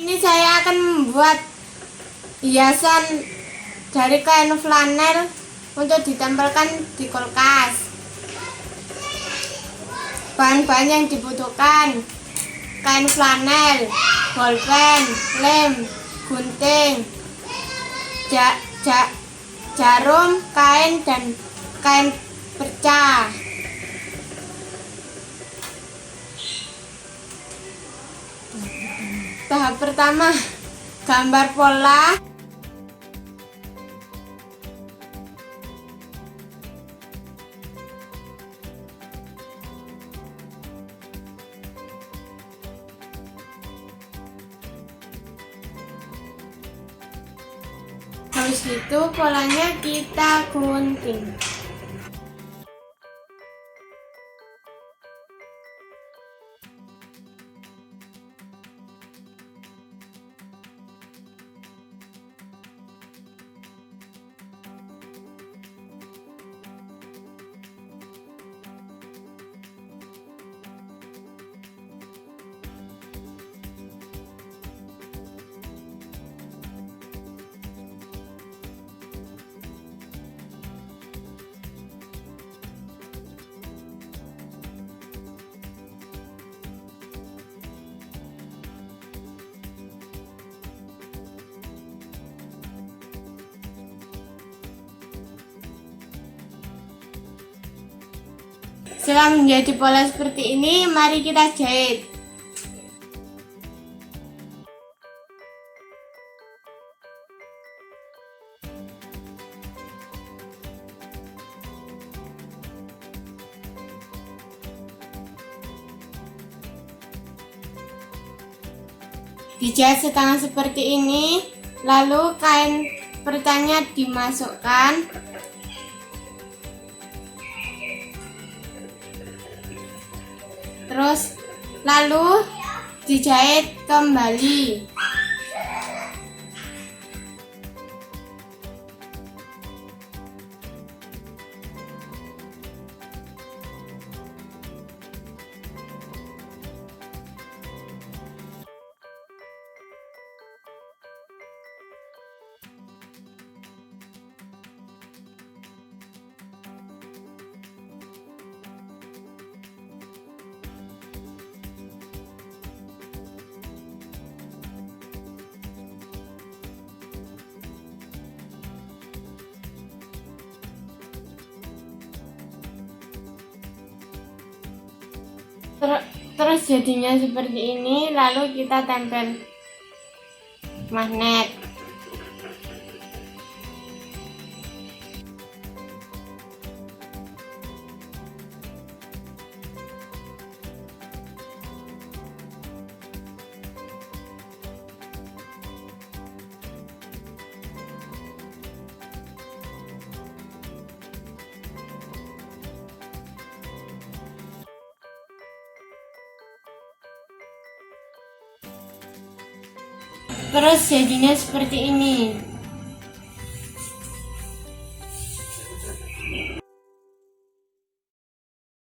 Ini saya akan membuat hiasan dari kain flanel untuk ditempelkan di kulkas. Bahan-bahan yang dibutuhkan: kain flanel, bolpen, lem, gunting, jarum, kain, dan kain perca. Tahap pertama, gambar pola. Habis itu polanya kita gunting. Setelah menjadi pola seperti ini, mari kita jahit. Dijahit setengah seperti ini, lalu kain percanya dimasukkan. Terus lalu dijahit kembali. Terus jadinya seperti ini, lalu kita tempel magnet. Terus jadinya seperti ini.